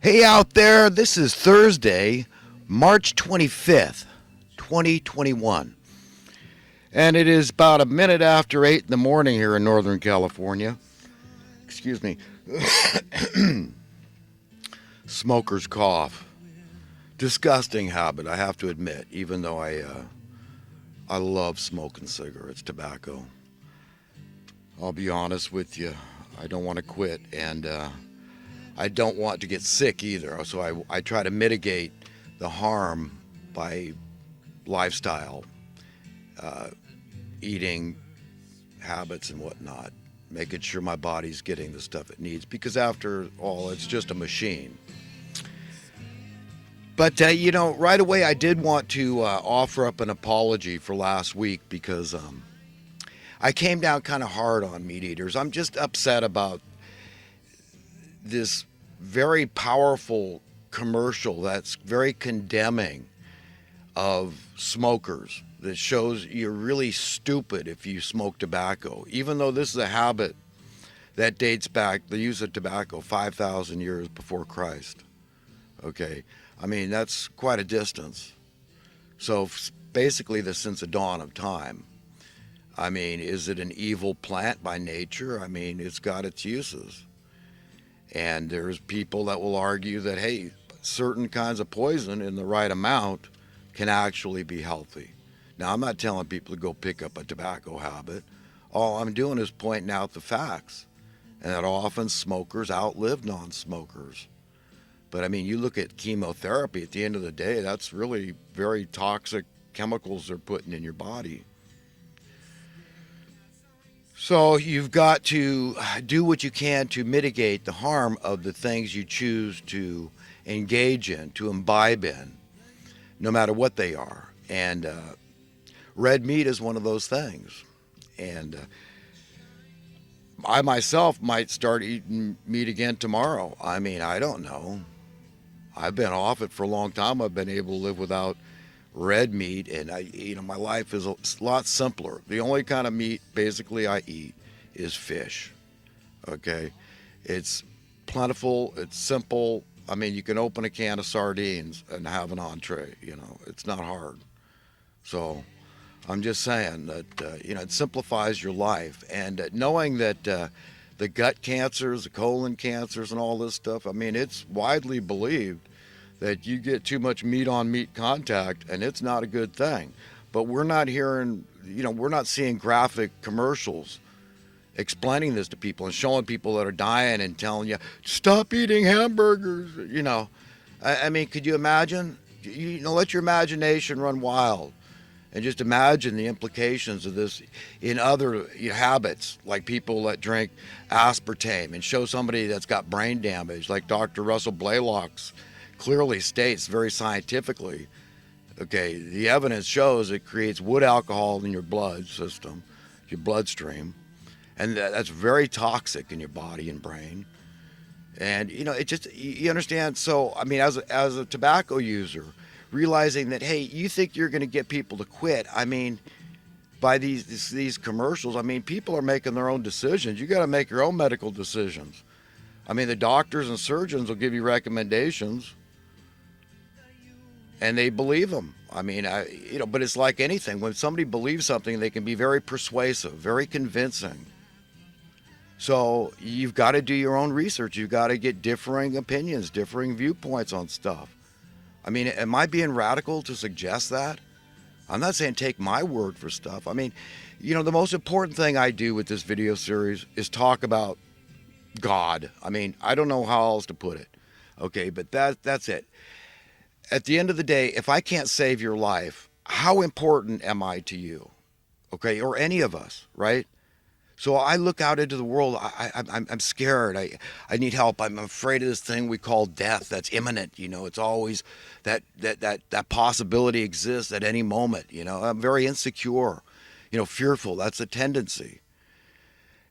Hey out there, this is Thursday, March 25th, 2021. And it is about a minute after 8 in the morning here in Northern California. Excuse me. Smoker's cough. Disgusting habit, I have to admit, even though I love smoking cigarettes, tobacco. I'll be honest with you, I don't want to quit, and I don't want to get sick either. So I try to mitigate the harm by lifestyle, uh, eating habits and whatnot, making sure my body's getting the stuff it needs. Because after all, it's just a machine. But, right away, I did want to offer up an apology for last week because I came down kind of hard on meat eaters. I'm just upset about this very powerful commercial that's very condemning of smokers that shows you're really stupid if you smoke tobacco, even though this is a habit that dates back, the use of tobacco, 5,000 years before Christ. Okay, I mean, that's quite a distance. So basically, since the dawn of time. I mean, is it an evil plant by nature? I mean, it's got its uses. And there's people that will argue that, hey, certain kinds of poison in the right amount can actually be healthy. Now, I'm not telling people to go pick up a tobacco habit. All I'm doing is pointing out the facts, and that often smokers outlive non-smokers. But I mean, you look at chemotherapy, at the end of the day, that's really very toxic chemicals they're putting in your body. So you've got to do what you can to mitigate the harm of the things you choose to engage in, to imbibe in, no matter what they are. And red meat is one of those things. And I myself might start eating meat again tomorrow. I mean, I don't know. I've been off it for a long time. I've been able to live without red meat, and my life is a lot simpler. The only kind of meat basically I eat is fish. Okay, it's plentiful, it's simple. I mean, you can open a can of sardines and have an entree. It's not hard. So I'm just saying that it simplifies your life, and knowing that the gut cancers, the colon cancers, and all this stuff. I mean, it's widely believed that you get too much meat on meat contact, and it's not a good thing. But we're not hearing, we're not seeing graphic commercials explaining this to people and showing people that are dying and telling you, stop eating hamburgers. I mean, could you imagine? Let your imagination run wild and just imagine the implications of this in other habits, like people that drink aspartame, and show somebody that's got brain damage, like Dr. Russell Blaylock's clearly states very scientifically, okay, the evidence shows it creates wood alcohol in your blood system, your bloodstream, and that's very toxic in your body and brain. And it just, you understand. So I mean, as a tobacco user, realizing that, hey, you think you're going to get people to quit. I mean, by these commercials, I mean, people are making their own decisions. You got to make your own medical decisions. I mean, the doctors and surgeons will give you recommendations, and they believe them. I mean, but it's like anything. When somebody believes something, they can be very persuasive, very convincing. So you've got to do your own research. You've got to get differing opinions, differing viewpoints on stuff. I mean, am I being radical to suggest that? I'm not saying take my word for stuff. I mean, the most important thing I do with this video series is talk about God. I mean, I don't know how else to put it. Okay, but that's it. At the end of the day, if I can't save your life, how important am I to you? Okay, or any of us, right? So I look out into the world. I'm scared. I need help. I'm afraid of this thing we call death that's imminent. It's always that possibility exists at any moment. I'm very insecure, fearful. That's a tendency.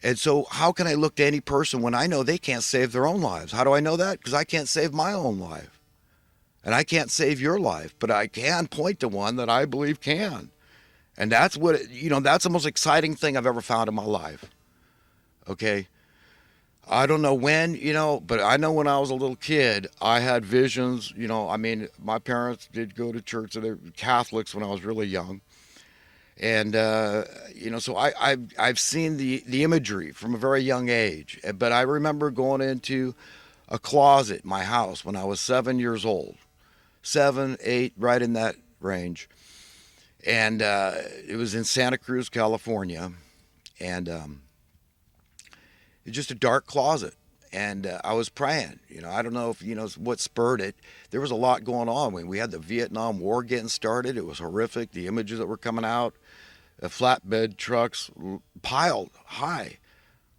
And so how can I look to any person when I know they can't save their own lives? How do I know that? Because I can't save my own life. And I can't save your life, but I can point to one that I believe can. And that's that's the most exciting thing I've ever found in my life. Okay? I don't know when, but I know when I was a little kid, I had visions. I mean, my parents did go to church, so they're Catholics when I was really young, and so I've seen the imagery from a very young age. But I remember going into a closet in my house when I was 7 years old, 7, 8, right in that range, and it was in Santa Cruz, California, and it's just a dark closet. And I was praying. I don't know if what spurred it. There was a lot going on. When we had the Vietnam War getting started, it was horrific. The images that were coming out, flatbed trucks piled high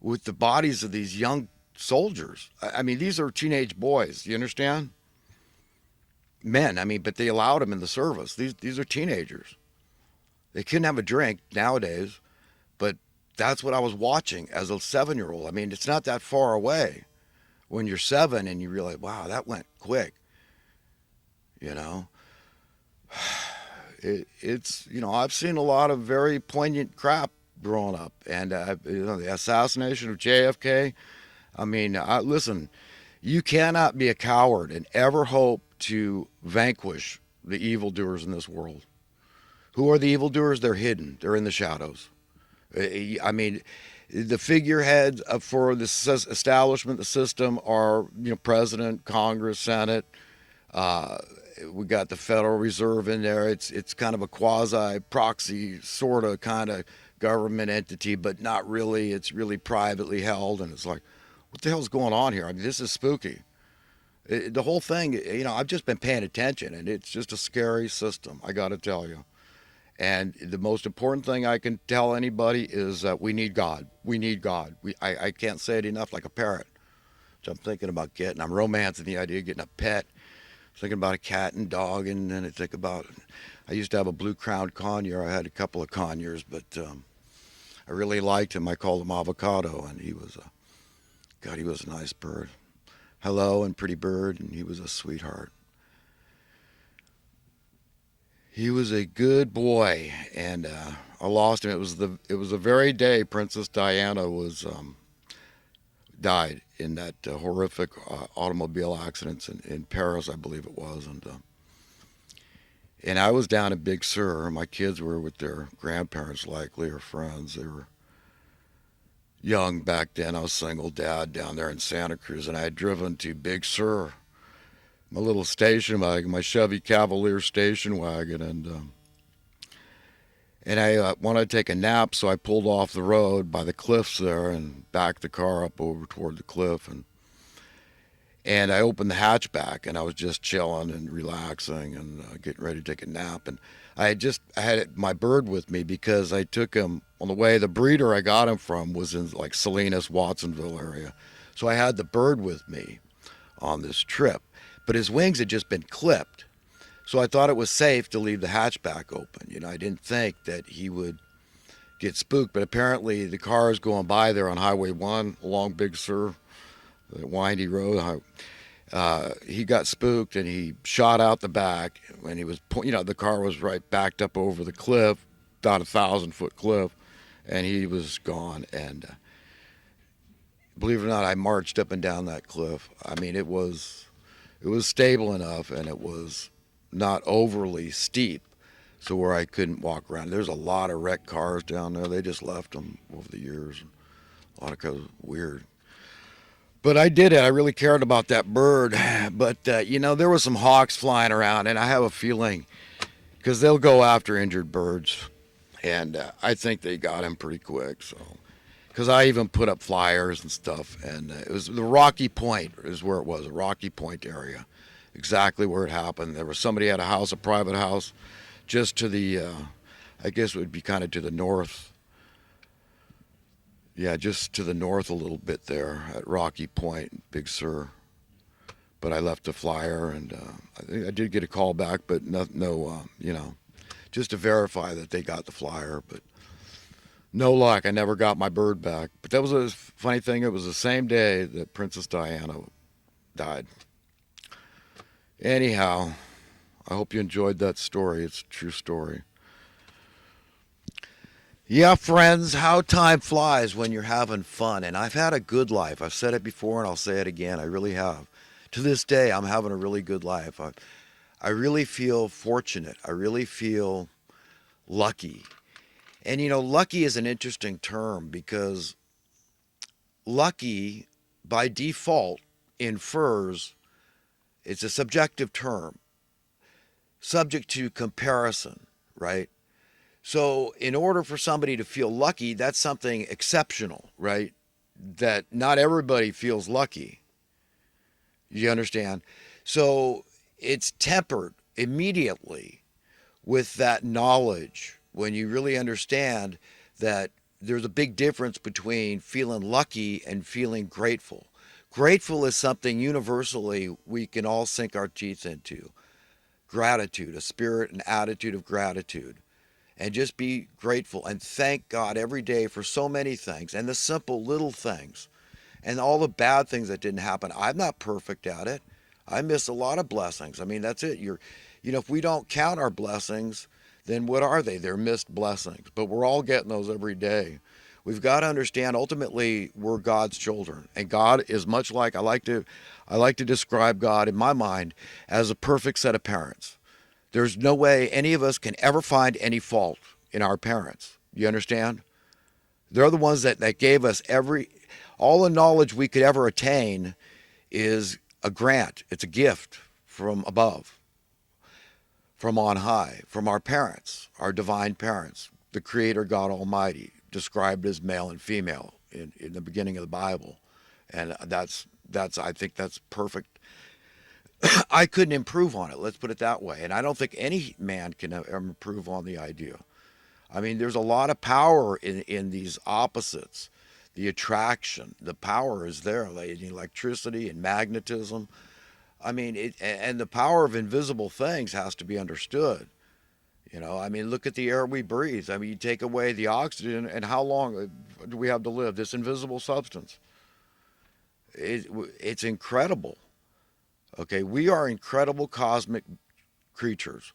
with the bodies of these young soldiers. I mean, these are teenage boys. You understand? Men. I mean, but they allowed them in the service. These are teenagers. They couldn't have a drink nowadays, but that's what I was watching as a 7 year old. I mean, it's not that far away when you're seven and you realize, wow, that went quick. You know, I've seen a lot of very poignant crap growing up, and the assassination of JFK. I mean, listen, you cannot be a coward and ever hope to vanquish the evildoers in this world. Who are the evildoers? They're hidden. They're in the shadows. I mean, the figureheads for the establishment, the system, are president, Congress, Senate. Uh, we got the Federal Reserve in there. It's kind of a quasi proxy sort of kind of government entity, but not really. It's really privately held, and it's like, what the hell's going on here? I mean, this is spooky. The whole thing, I've just been paying attention, and it's just a scary system. I got to tell you. And the most important thing I can tell anybody is that we need God. We need God. I can't say it enough, like a parrot. So I'm thinking about getting. I'm romancing the idea of getting a pet. Thinking about a cat and dog, and then I think about. I used to have a blue-crowned conure. I had a couple of conures, but I really liked him. I called him Avocado, and he was God. He was a nice bird. Hello, and pretty bird, and he was a sweetheart. He was a good boy, and I lost him. It was the very day Princess Diana was died in that horrific automobile accident in Paris, I believe it was, and I was down in Big Sur. My kids were with their grandparents, likely, or friends. They were young back then. I was a single dad down there in Santa Cruz, and I had driven to Big Sur, my little station wagon, my Chevy Cavalier station wagon, and I wanted to take a nap, so I pulled off the road by the cliffs there and backed the car up over toward the cliff, and I opened the hatchback, and I was just chilling and relaxing and getting ready to take a nap, and I had my bird with me because I took him on the way. The breeder I got him from was in like Salinas, Watsonville area, so I had the bird with me on this trip, but his wings had just been clipped. So I thought it was safe to leave the hatchback open. I didn't think that he would get spooked, but apparently the cars going by there on Highway 1 along Big Sur, the windy road, he got spooked and he shot out the back. When he was, the car was right backed up over the cliff, about 1,000-foot cliff, and he was gone. And believe it or not, I marched up and down that cliff. I mean, it was stable enough, and it was not overly steep, so where I couldn't walk around. There's a lot of wrecked cars down there. They just left them over the years. A lot of cars, weird. But I did it. I really cared about that bird. But there was some hawks flying around, and I have a feeling because they'll go after injured birds, and I think they got him pretty quick. So, because I even put up flyers and stuff, and it was the Rocky Point is where it was, a Rocky Point area, exactly where it happened. There was somebody had a house, a private house, just to the, I guess it would be kind of to the north. Yeah, just to the north a little bit there at Rocky Point, Big Sur. But I left a flyer, and I think I did get a call back, but just to verify that they got the flyer. But no luck. I never got my bird back. But that was a funny thing. It was the same day that Princess Diana died. Anyhow, I hope you enjoyed that story. It's a true story. Yeah, friends, how time flies when you're having fun. And I've had a good life. I've said it before and I'll say it again. I really have. To this day, I'm having a really good life. I really feel fortunate. I really feel lucky. And lucky is an interesting term because lucky, by default, infers it's a subjective term, subject to comparison, right? So, in order for somebody to feel lucky, that's something exceptional, right? That not everybody feels lucky. You understand? So, it's tempered immediately with that knowledge when you really understand that there's a big difference between feeling lucky and feeling grateful. Grateful is something universally we can all sink our teeth into. Gratitude, a spirit and attitude of gratitude. And just be grateful and thank God every day for so many things and the simple little things and all the bad things that didn't happen. I'm not perfect at it. I miss a lot of blessings. I mean, that's it. If we don't count our blessings, then what are they? They're missed blessings. But we're all getting those every day. We've got to understand ultimately we're God's children. And God is much like I like to describe God in my mind as a perfect set of parents. There's no way any of us can ever find any fault in our parents. You understand? They're the ones that gave us all the knowledge we could ever attain is a grant. It's a gift from above, from on high, from our parents, our divine parents, the Creator God Almighty, described as male and female in the beginning of the Bible. And I think that's perfect. I couldn't improve on it. Let's put it that way. And I don't think any man can ever improve on the idea. I mean, there's a lot of power in these opposites. The attraction, the power is there, like electricity and magnetism. I mean, and the power of invisible things has to be understood. I mean, look at the air we breathe. I mean, you take away the oxygen, and how long do we have to live? This invisible substance. It's incredible. Okay, we are incredible cosmic creatures.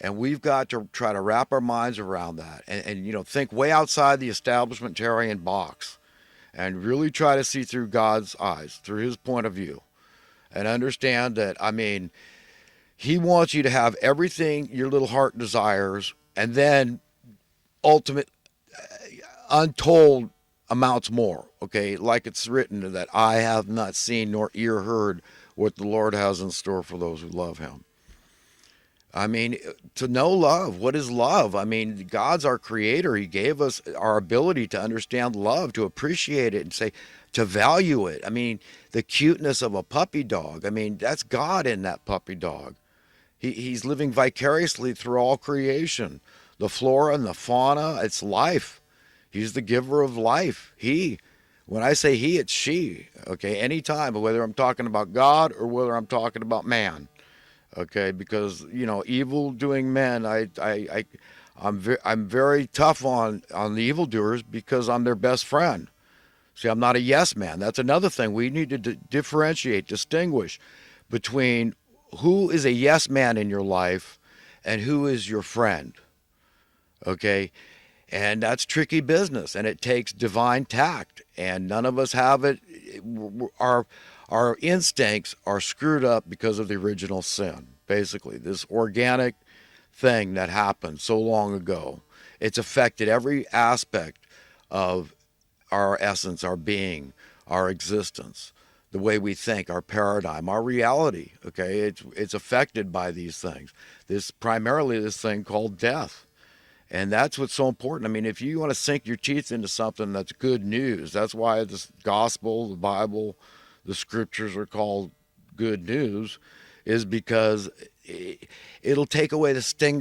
And we've got to try to wrap our minds around that and think way outside the establishmentarian box and really try to see through God's eyes, through his point of view, and understand that, I mean, he wants you to have everything your little heart desires and then ultimate, untold amounts more, okay? Like it's written that I have not seen nor ear heard what the Lord has in store for those who love him. I mean, to know love, what is love? I mean, God's our creator. He gave us our ability to understand love, to appreciate it and to value it. I mean, the cuteness of a puppy dog. I mean, that's God in that puppy dog. He's living vicariously through all creation. The flora and the fauna, it's life. He's the giver of life. When I say he, it's she. Okay, anytime, whether I'm talking about God or whether I'm talking about man. Okay, because evil doing men, I'm very tough on the evildoers because I'm their best friend. See, I'm not a yes man. That's another thing we need to differentiate, distinguish between who is a yes man in your life and who is your friend. Okay, and that's tricky business, and it takes divine tact, and none of us have it. Our instincts are screwed up because of the original sin. Basically, this organic thing that happened so long ago, it's affected every aspect of our essence, our being, our existence, the way we think, our paradigm, our reality. Okay, it's affected by these things. Primarily this thing called death. And that's what's so important. I mean, if you want to sink your teeth into something that's good news, that's why the gospel, the Bible, the scriptures are called good news, is because it'll take away the sting